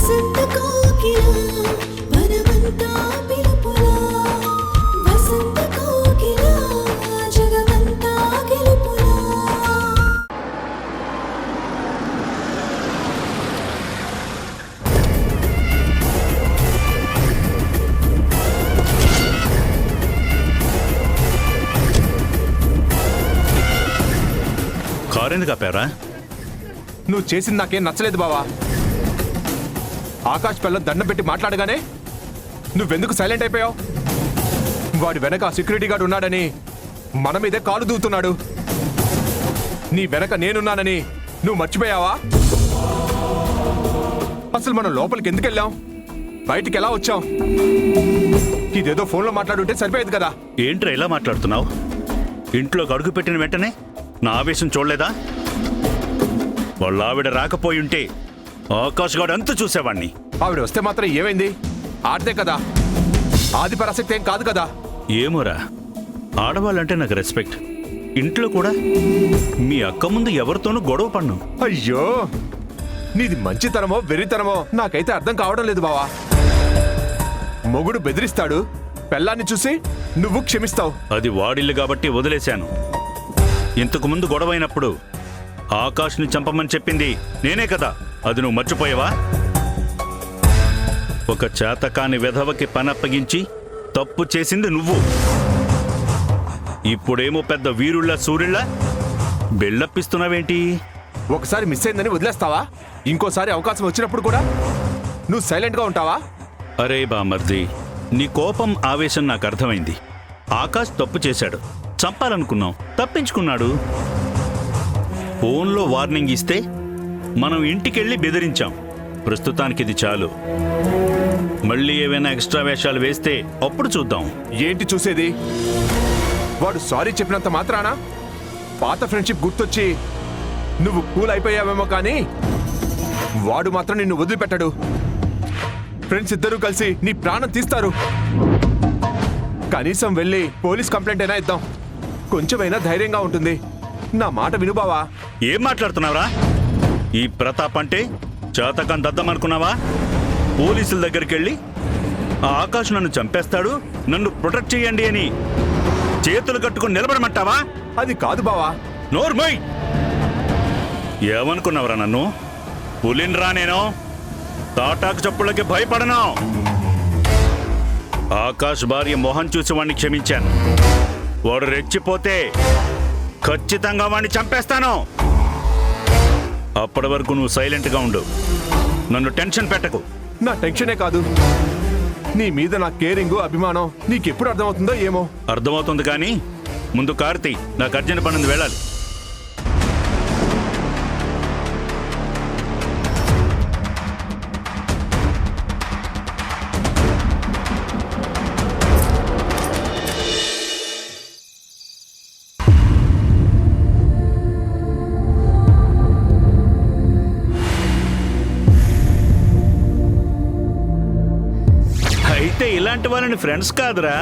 వసంత కోకిల వనమంతా పిలుపులా వసంత కోకిల జగమంతా గెలుపులా కారెందుకు ఆపారా? నువ్వు చేసింది నాకేం నచ్చలేదు బావా. ఆకాష్ పిల్ల దండం పెట్టి మాట్లాడగానే నువ్వెందుకు సైలెంట్ అయిపోయావు? వాడి వెనక సెక్యూరిటీ గార్డు ఉన్నాడని మన మీదే కాలు దూవుతున్నాడు. నీ వెనక నేనున్నానని నువ్వు మర్చిపోయావా? అసలు మనం లోపలికి ఎందుకు వెళ్ళాం? బయటికి ఎలా వచ్చాం? ఇదేదో ఫోన్లో మాట్లాడుంటే సరిపోయేది కదా. ఏంట్రా ఇలా మాట్లాడుతున్నావు? ఇంట్లోకి అడుగు పెట్టిన వెంటనే నా ఆవేశం చూడలేదా? వాళ్ళ ఆవిడ రాకపోయి ఉంటే ఆకాష్ గాడు అంతా చూసేవాణ్ణి. ఆవిడ వస్తే మాత్రం ఏమైంది? ఆడదే కదా, ఆది పరాశక్తి ఏం కాదు కదా. ఏమోరా, ఆడవాళ్ళంటే నాకు రెస్పెక్ట్. ఇంట్లో కూడా మీ అక్క ముందు ఎవరితోనూ గొడవ పడ్ను. అయ్యో, నీది మంచితనమో వెర్రితనమో నాకైతే అర్థం కావడం లేదు బావా. మొగుడు బెదిరిస్తాడు, పెళ్ళాన్ని చూసి నువ్వు క్షమిస్తావు. అది వాడిల్లు కాబట్టి వదిలేశాను. ఇంతకు ముందు గొడవైనప్పుడు ఆకాష్ని చంపమని చెప్పింది నేనే కదా, అది నువ్వు మర్చిపోయావా? ఒక చేతకాని వెధవకి పనప్పగించి తప్పు చేసింది నువ్వు. ఇప్పుడేమో పెద్ద వీరుళ్ళ సూర్యుళ్ళ బెళ్ళప్పిస్తున్నావేంటి? ఒకసారి మిస్ అయిందని వదిలేస్తావా? ఇంకోసారి అవకాశం వచ్చినప్పుడు కూడా నువ్వు సైలెంట్గా ఉంటావా? అరే బామర్ది, నీ కోపం ఆవేశం నాకు అర్థమైంది. ఆకాష్ తప్పు చేశాడు, చంపాలనుకున్నాం, తప్పించుకున్నాడు. ఫోన్లో వార్నింగ్ ఇస్తే మనం ఇంటికెళ్ళి బెదిరించాం. ప్రస్తుతానికి ఇది చాలు. మళ్ళీ ఏవైనా ఎక్స్ట్రా వేషాలు వేస్తే అప్పుడు చూద్దాం. ఏంటి చూసేది? వాడు సారీ చెప్పినంత మాత్రాన పాత ఫ్రెండ్షిప్ గుర్తొచ్చి నువ్వు కూల్ అయిపోయావేమో కానీ వాడు మాత్రం నిన్ను వదిలిపెట్టడు. ఫ్రెండ్స్ ఇద్దరూ కలిసి నీ ప్రాణం తీస్తారు. కనీసం వెళ్ళి పోలీస్ కంప్లైంట్ అయినా ఇద్దాం, కొంచెమైనా ధైర్యంగా ఉంటుంది. నా మాట విను బావా. ఏం మాట్లాడుతున్నావురా? ఈ ప్రతాప్ అంటే చేతకం దద్దమనుకున్నావా? పోలీసుల దగ్గరికి వెళ్ళి ఆ ఆకాష్ నన్ను చంపేస్తాడు, నన్ను ప్రొటెక్ట్ చేయండి అని చేతులు కట్టుకుని నిలబడమంటావా? అది కాదు బావా. నోర్మోయ్! ఏమనుకున్నావురా నన్ను? పులిన్రా నేను. తాటాకు చప్పుళ్ళకి భయపడను. ఆకాష్ భార్య మొహం చూసి వాడిని క్షమించాను. వాడు రెచ్చిపోతే ఖచ్చితంగా వాడిని చంపేస్తాను. అప్పటి వరకు నువ్వు సైలెంట్గా ఉండు, నన్ను టెన్షన్ పెట్టకు. నా టెన్షనే కాదు, నీ మీద నా కేరింగ్ అభిమానం నీకెప్పుడు అర్థమవుతుందో ఏమో. అర్థమవుతుంది కానీ ముందు కార్తీ, నాకు అర్జెంట్ పనుంది, వెళ్ళాలి. అయితే ఇలాంటి వాళ్ళని ఫ్రెండ్స్ కాదురా,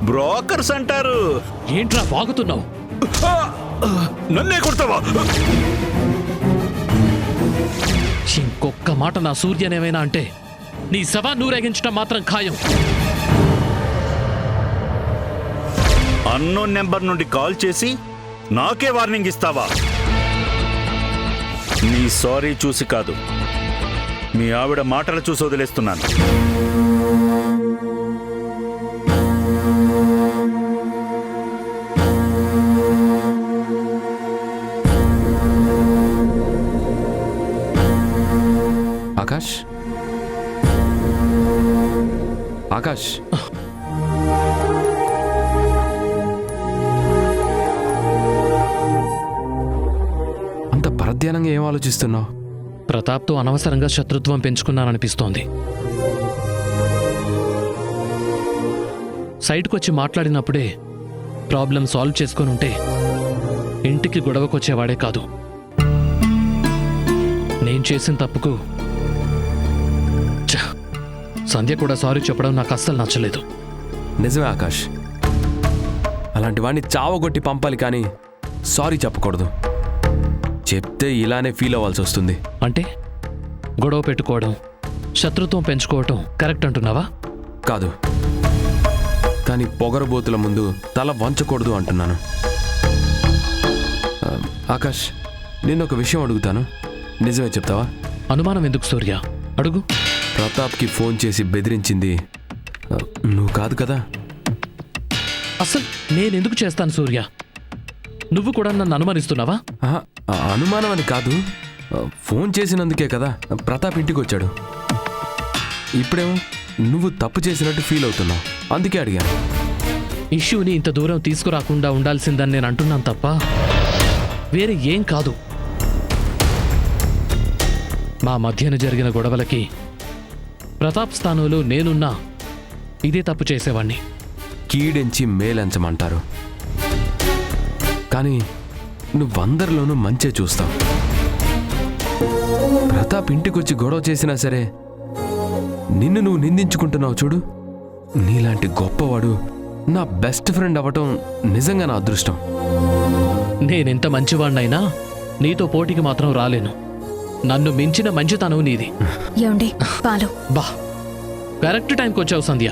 బ్రోకర్స్ అంటారు. ఏంట్రా బాగుతున్నావు? నన్నే కొడతావా? ఇంకొక్క మాట నా సూర్యనేమైనా అంటే నీ శవా నూరేగించడం మాత్రం ఖాయం. అన్నోన్ నెంబర్ నుండి కాల్ చేసి నాకే వార్నింగ్ ఇస్తావా? నీ సారీ చూసి కాదు, మీ ఆవిడ మాటలు చూసి వదిలేస్తున్నాను. ఆకాష్, ఆకాష్, అంత పరధ్యానంగా ఏం ఆలోచిస్తున్నావు? ప్రతాప్తో అనవసరంగా శత్రుత్వం పెంచుకున్నాననిపిస్తోంది. సైట్కొచ్చి మాట్లాడినప్పుడే ప్రాబ్లం సాల్వ్ చేసుకొని ఉంటే ఇంటికి గొడవకొచ్చేవాడే కాదు. నేను చేసిన తప్పుకు సంధ్య కూడా సారీ చెప్పడం నాకు అస్సలు నచ్చలేదు. నిజమే ఆకాష్, అలాంటి వాడిని చావగొట్టి పంపాలి కానీ సారీ చెప్పకూడదు. చెప్తే ఇలానే ఫీల్ అవ్వాల్సి వస్తుంది. అంటే గొడవ పెట్టుకోవడం, శత్రుత్వం పెంచుకోవటం కరెక్ట్ అంటున్నావా? కాదు, కానీ పొగరబోతుల ముందు తల వంచకూడదు అంటున్నాను. ఆకాష్, నిన్నొక విషయం అడుగుతాను, నిజమే చెప్తావా? అనుమానం ఎందుకు సూర్య, అడుగు. ప్రతాప్కి ఫోన్ చేసి బెదిరించింది నువ్వు కాదు కదా? అసలు నేనెందుకు చేస్తాను సూర్య? నువ్వు కూడా నన్ను అనుమానిస్తున్నావా? ఆహా, అనుమానం అని కాదు, ఫోన్ చేసినందుకే కదా ప్రతాప్ ఇంటికి వచ్చాడు. ఇప్పుడేమో నువ్వు తప్పు చేసినట్టు ఫీల్ అవుతున్నావు, అందుకే అడిగాను. ఇష్యూని ఇంత దూరం తీసుకురాకుండా ఉండాల్సిందని నేను అంటున్నాను తప్ప వేరే ఏం కాదు. మా మధ్యన జరిగిన గొడవలకి ప్రతాప్ స్థానంలో నేనున్నా ఇదే తప్పు చేసేవాణ్ణి. కీడెంచి మేలెంచమంటారు, కానీ నువ్వందరిలోనూ మంచే చూస్తావు. ప్రతాప్ ఇంటికొచ్చి గొడవ చేసినా సరే నిన్ను నువ్వు నిందించుకుంటున్నావు చూడు. నీలాంటి గొప్పవాడు నా బెస్ట్ ఫ్రెండ్ అవ్వటం నిజంగా నా అదృష్టం. నేనెంత మంచివాణ్ణైనా నీతో పోటీకి మాత్రం రాలేను. నన్ను మించిన మంచితనం నీది. ఏమండి పాలు? బా, కరెక్ట్ టైంకి వచ్చావు సంధ్య.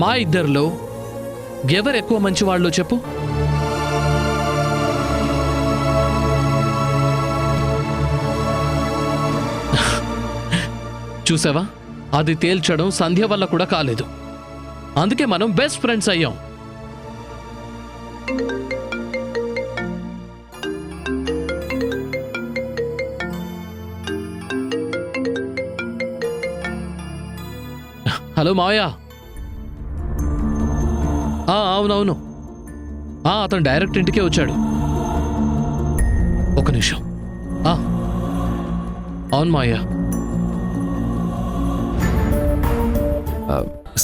మా ఇద్దరిలో ఎవరు ఎక్కువ మంచివాళ్ళు చెప్పు? చూసావా, అది తేల్చడం సంధ్య వల్ల కూడా కాలేదు. అందుకే మనం బెస్ట్ ఫ్రెండ్స్ అయ్యాం. హలో మావయ్య. అవునవును, అతను డైరెక్ట్ ఇంటికే వచ్చాడు. ఒక నిమిషం. అవును మావయ్య.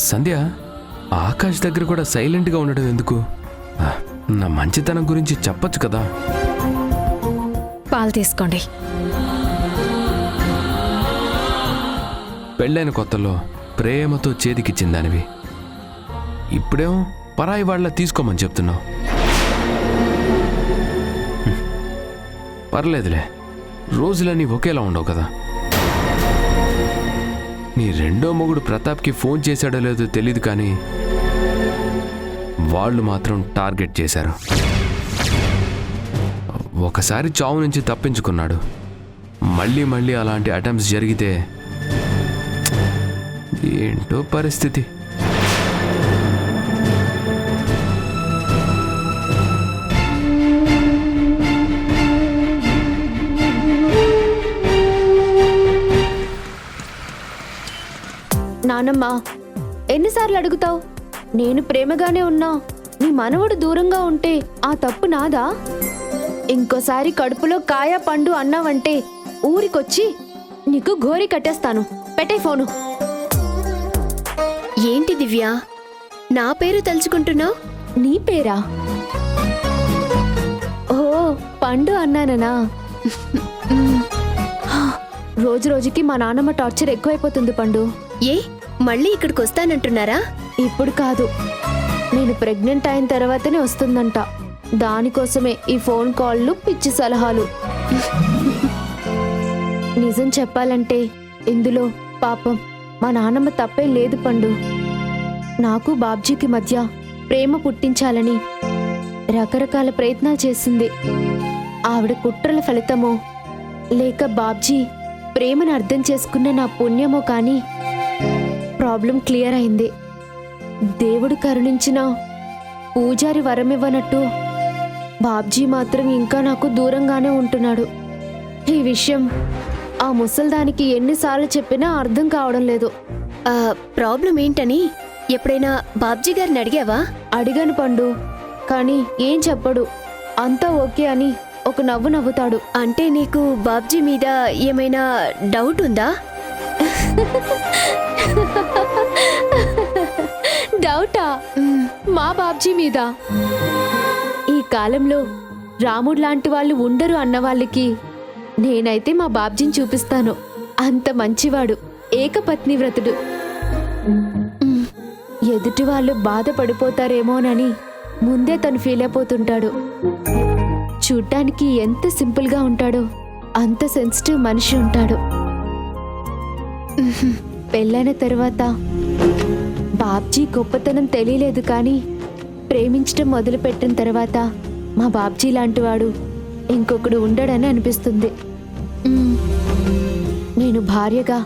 సంధ్య, ఆకాష్ దగ్గర కూడా సైలెంట్గా ఉండడం ఎందుకు? నా మంచితనం గురించి చెప్పొచ్చు కదా. పాలు తీసుకోండి. పెళ్ళైన కొత్తలో ప్రేమతో చేతికిచ్చిందానివి, ఇప్పుడేమో పరాయి వాళ్ళ తీసుకోమని చెప్తున్నావు. పర్లేదులే, రోజులన్నీ ఒకేలా ఉండవు కదా. నీ రెండో మొగుడు ప్రతాప్కి ఫోన్ చేశాడో లేదో తెలీదు, కానీ వాళ్ళు మాత్రం టార్గెట్ చేశారు. ఒకసారి చావు నుంచి తప్పించుకున్నాడు, మళ్ళీ మళ్ళీ అలాంటి అటెంప్ట్స్ జరిగితే ఏంటో పరిస్థితి. నానమ్మ, ఎన్నిసార్లు అడుగుతావు? నేను ప్రేమగానే ఉన్నా, నీ మనవడు దూరంగా ఉంటే ఆ తప్పు నాదా? ఇంకోసారి కడుపులో కాయ పండు అన్నావంటే ఊరికొచ్చి నీకు గోరి కట్టేస్తాను. పెట్టే ఫోను. ఏంటి దివ్య, నా పేరు తలుచుకుంటున్నావు? నీ పేరా? ఓ, పండు అన్నాననా? రోజు రోజుకి మా నాన్నమ్మ టార్చర్ ఎక్కువైపోతుంది పండు. ఏ, మళ్ళీ ఇక్కడికి వస్తానంటున్నారా? ఇప్పుడు కాదు, నేను ప్రెగ్నెంట్ అయిన తర్వాతనే వస్తుందంట. దానికోసమే ఈ ఫోన్ కాల్లు, పిచ్చి సలహాలు. నిజం చెప్పాలంటే ఇందులో పాపం మా నాన్నమ్మ తప్పే లేదు పండు. నాకు బాబ్జీకి మధ్య ప్రేమ పుట్టించాలని రకరకాల ప్రయత్నాలు చేసింది. ఆవిడ కుట్రల ఫలితమో లేక బాబ్జీ ప్రేమను అర్థం చేసుకున్న నా పుణ్యమో కానీ ప్రాబ్లం క్లియర్ అయింది. దేవుడు కరుణించిన పూజారి వరమివ్వనట్టు బాబ్జీ మాత్రం ఇంకా నాకు దూరంగానే ఉంటున్నాడు. ఈ విషయం ఆ ముసల్దానికి ఎన్నిసార్లు చెప్పినా అర్థం కావడం లేదు. ప్రాబ్లం ఏంటని ఎప్పుడైనా బాబ్జీ గారిని అడిగావా? అడిగాను పండు, కానీ ఏం చెప్పడు. అంతా ఓకే అని ఒక నవ్వు నవ్వుతాడు. అంటే నీకు బాబ్జీ మీద ఏమైనా డౌట్ ఉందా? డౌటా? మా బాబ్జీ మీద? ఈ కాలంలో రాముడు లాంటి వాళ్ళు ఉండరు అన్న వాళ్ళకి నేనైతే మా బాబ్జీని చూపిస్తాను. అంత మంచివాడు, ఏకపత్ని వ్రతుడు. ఎదుటి వాళ్ళు బాధపడిపోతారేమోనని ముందే తను ఫీల్ అయిపోతుంటాడు. చూడ్డానికి ఎంత సింపుల్గా ఉంటాడో అంత సెన్సిటివ్ మనిషి ఉంటాడు. పెళ్ళైన తర్వాత బాబ్జీ గొప్పతనం తెలియలేదు కానీ ప్రేమించడం మొదలుపెట్టిన తర్వాత మా బాబ్జీ లాంటివాడు ఇంకొకడు ఉండడని అనిపిస్తుంది. నేను భార్యగా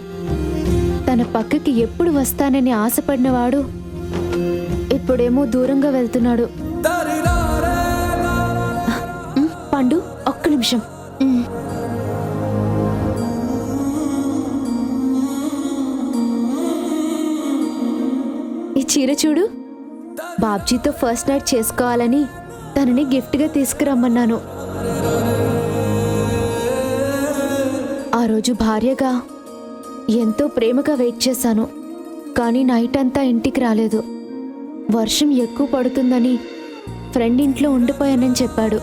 తన పక్కకి ఎప్పుడు వస్తానని ఆశపడినవాడు ఇప్పుడేమో దూరంగా వెళ్తున్నాడు. పండు, ఒక్క నిమిషం. ఈ చీర చూడు, బాబ్జీతో ఫస్ట్ నైట్ చేసుకోవాలని తనని గిఫ్ట్గా తీసుకురమ్మన్నాను. ఆ రోజు భార్యగా ఎంతో ప్రేమగా వెయిట్ చేశాను, కానీ నైట్ అంతా ఇంటికి రాలేదు. వర్షం ఎక్కువ పడుతుందని ఫ్రెండ్ ఇంట్లో ఉండిపోయానని చెప్పాడు.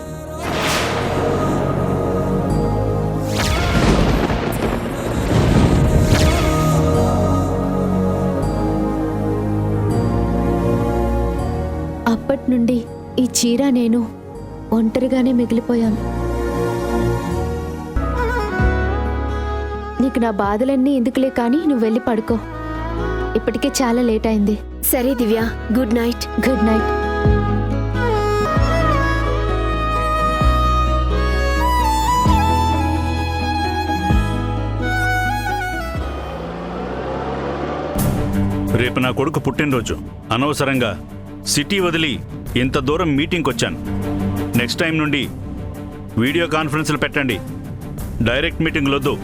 అప్పటి నుండి ఈ చీర నేను ఒంటరిగానే మిగిలిపోయాం. నీకు నా బాధలన్నీ ఎందుకులే కానీ నువ్వు వెళ్ళి పడుకో. ఇప్పటికే చాలా లేట్ అయింది. సరే దివ్య, గుడ్ నైట్. Good night. రేపు నా కొడుకు పుట్టినరోజు. అనవసరంగా సిటీ వదిలి ఇంత దూరం మీటింగ్కి వచ్చాను. నెక్స్ట్ టైం నుండి వీడియో కాన్ఫరెన్స్లు పెట్టండి, డైరెక్ట్ మీటింగ్లు వద్దు.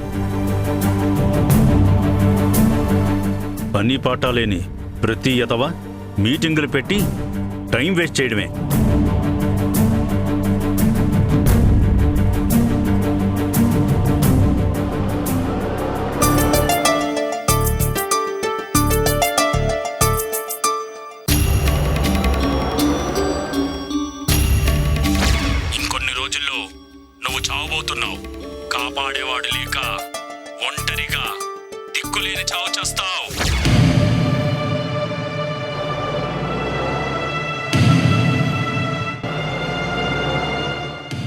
పని పాట లేని ప్రతి యతవ మీటింగులు పెట్టి టైం వేస్ట్ చేయడమే. ఇంకొన్ని రోజుల్లో నువ్వు చావబోతున్నావు. కాపాడేవాడు లేక ఒంటరిగా దిక్కులేని చావు చేస్తావు.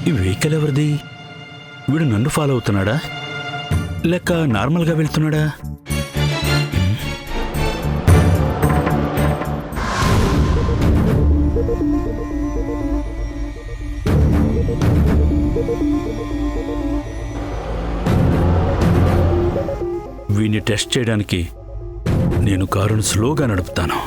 ఈ వెహికల్ ఎవరిది? వీడు నన్ను ఫాలో అవుతున్నాడా లేక నార్మల్గా వెళ్తున్నాడా? వీడిని టెస్ట్ చేయడానికి నేను కారును స్లోగా నడుపుతాను.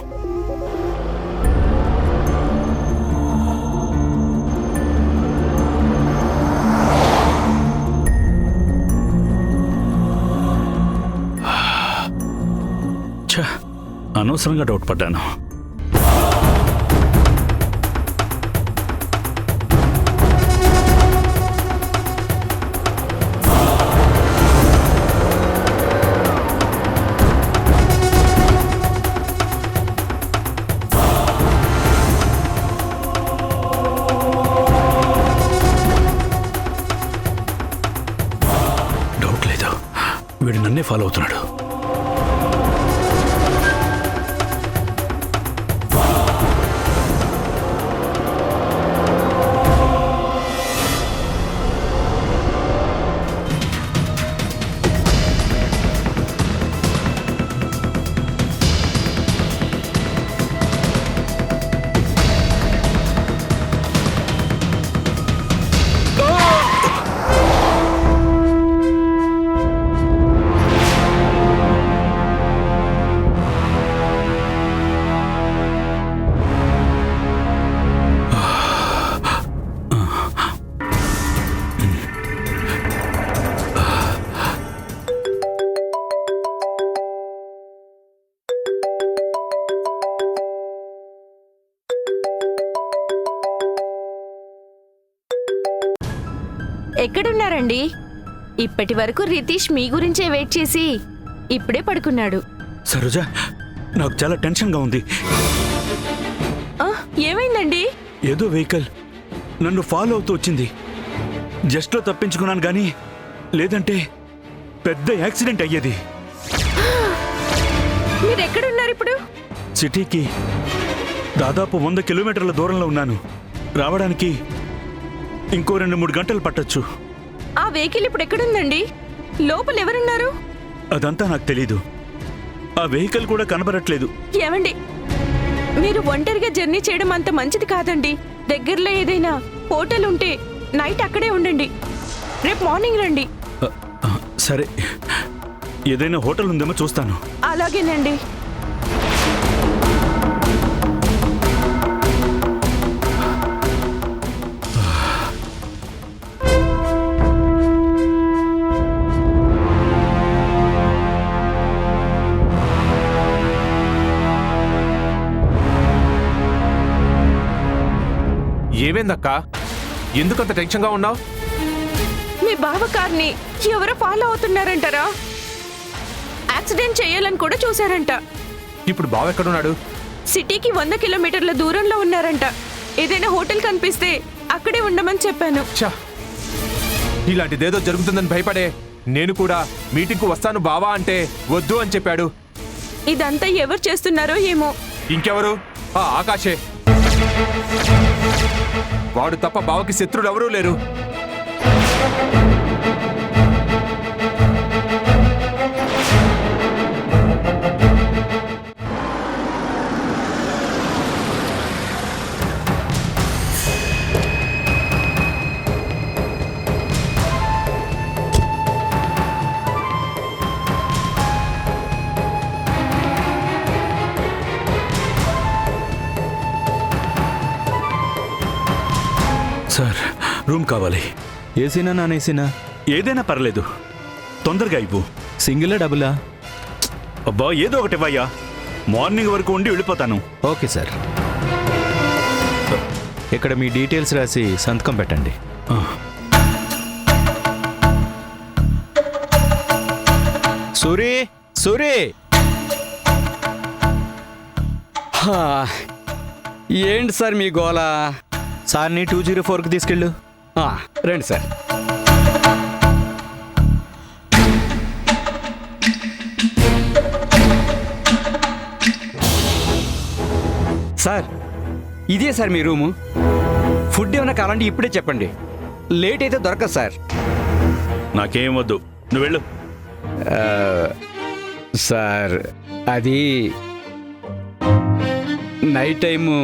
అనవసరంగా డౌట్ పడ్డాను. డౌట్ లేదు, వీడు నన్నే ఫాలో అవుతున్నాడు. ఎక్కడున్నారండి? ఇప్పటి వరకు రితీష్ మీ గురించే వెయిట్ చేసి ఇప్పుడే పడుకున్నాడు. సరోజా, నాకు చాలా టెన్షన్గా ఉంది. ఏమైందండి? ఏదో వెహికల్ నన్ను ఫాలో అవుతూ వచ్చింది. జస్ట్లో తప్పించుకున్నాను కానీ లేదంటే పెద్ద యాక్సిడెంట్ అయ్యేది. మీరు ఎక్కడున్నారు ఇప్పుడు? సిటీకి దాదాపు 100 కిలోమీటర్ల దూరంలో ఉన్నాను. రావడానికి ఇంకో 2-3 గంటలు పట్టొచ్చు. ఆ వెహికల్ ఇప్పుడు ఎక్కడుందండి? లోపల ఎవరున్నారు? అదంతా నాకు తెలీదు. ఆ వెహికల్ కూడా కనబడట్లేదు. ఏమండి, మీరు ఒంటరిగా జర్నీ చేయడం అంత మంచిది కాదండి. దగ్గరలో ఏదైనా హోటల్ ఉంటే నైట్ అక్కడే ఉండండి. రేపు మార్నింగ్ రండి. సరే, ఏదైనా హోటల్ ఉందేమో చూస్తాను. అలాగేనండి. ఏమైందక్కా? ఎందుకంత టెన్షన్గా ఉన్నావు? మీ బావ కార్ని ఎవరో ఫాలో అవుతున్నారంటారా? యాక్సిడెంట్ చేయాలని కూడా చూశారంట. ఇప్పుడు బావ ఎక్కడున్నాడు? సిటీకి 100 కిలోమీటర్ల దూరంలో ఉన్నారంట. ఏదైనా హోటల్ కనిపిస్తే అక్కడే ఉండమని చెప్పాను. ఛా, ఇలాంటిదేదో జరుగుతుందని భయపడే నేను కూడా మీటింగ్కు వస్తాను బావా అంటే వద్దు అని చెప్పాడు. ఇదంతా ఎవరు చేస్తున్నారో ఏమో. ఇంకెవరు? ఆ ఆకాశే. వాడు తప్ప బావకి శత్రులు ఎవరూ లేరు. సార్, రూమ్ కావాలి. ఏసీనా నాన్ ఏసీనా? ఏదైనా పర్లేదు, తొందరగా ఇవ్వు. సింగిలా డబులా? అబ్బా, ఏదో ఒకటి ఇవ్వయ్యా. మార్నింగ్ వరకు ఉండి వెళ్ళిపోతాను. Okay sir. ఇక్కడ మీ డీటెయిల్స్ రాసి సంతకం పెట్టండి. సూరి, సూరి! ఏంటి సార్ మీ గోల? సార్ని 204కి తీసుకెళ్ళు. రండి సార్. సార్, ఇదే సార్ మీ రూము. ఫుడ్ ఏమైనా కావాలంటే ఇప్పుడే చెప్పండి. లేట్ అయితే దొరకదు సార్. నాకేం వద్దు, నువ్వు వెళ్ళు. సార్, అది నైట్ టైము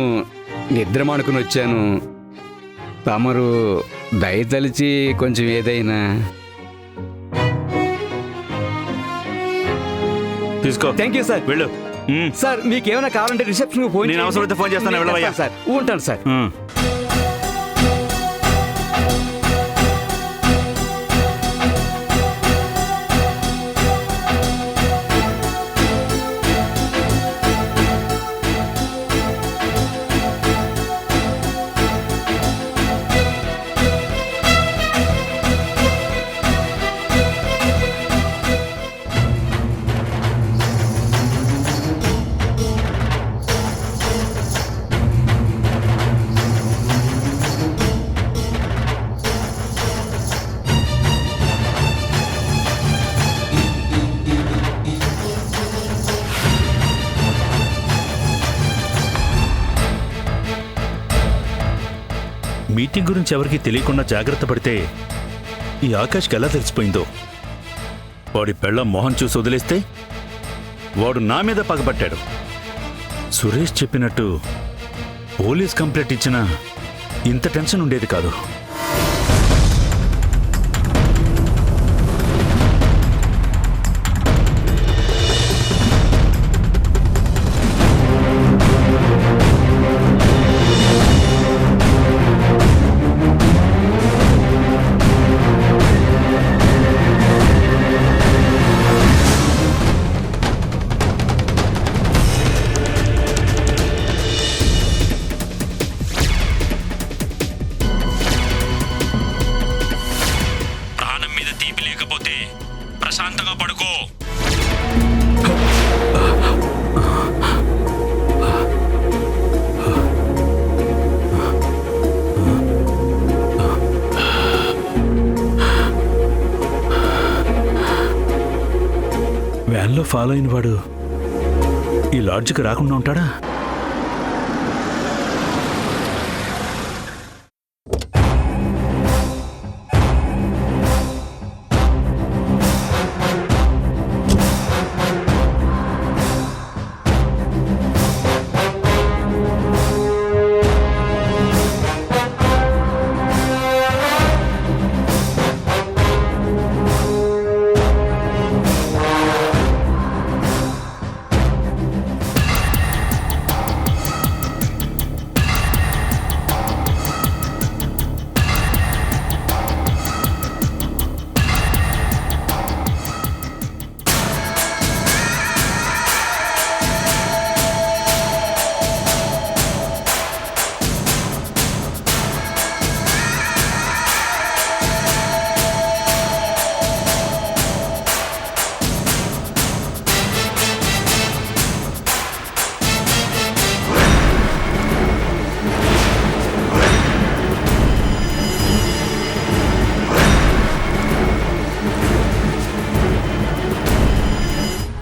నిద్ర మానుకుని వచ్చాను. తమరు దయతలిచి కొంచెం ఏదైనా. తీసుకో. Thank you sir. వెళ్ళు. సార్, మీకేమైనా కావాలంటే రిసెప్షన్ ఫోన్ నేను అవసరమైతే ఫోన్ చేస్తాను. వెళ్ళవయ్యా. సార్, ఉంటాను సార్. మీటింగ్ గురించి ఎవరికి తెలియకుండా జాగ్రత్త పడితే ఈ ఆకాష్కి ఎలా తెలిసిపోయిందో. వాడి పెళ్ళ మొహం చూసి వదిలేస్తే వాడు నా మీద పగబట్టాడు. సురేష్ చెప్పినట్టు పోలీస్ కంప్లైంట్ ఇచ్చినా ఇంత టెన్షన్ ఉండేది కాదు. ప్రశాంతంగా పడుకో. వ్యాన్లో ఫాలో అయిన వాడు ఈ లాడ్జ్కి రాకుండా ఉంటాడా?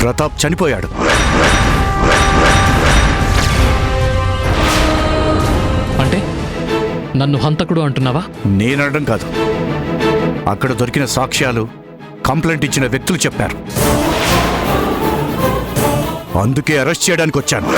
ప్రతాప్ చనిపోయాడు. అంటే నన్ను హంతకుడు అంటున్నావా? నేనడం కాదు, అక్కడ దొరికిన సాక్ష్యాలు కంప్లైంట్ ఇచ్చిన వ్యక్తులు చెప్పారు. అందుకే అరెస్ట్ చేయడానికి వచ్చాను.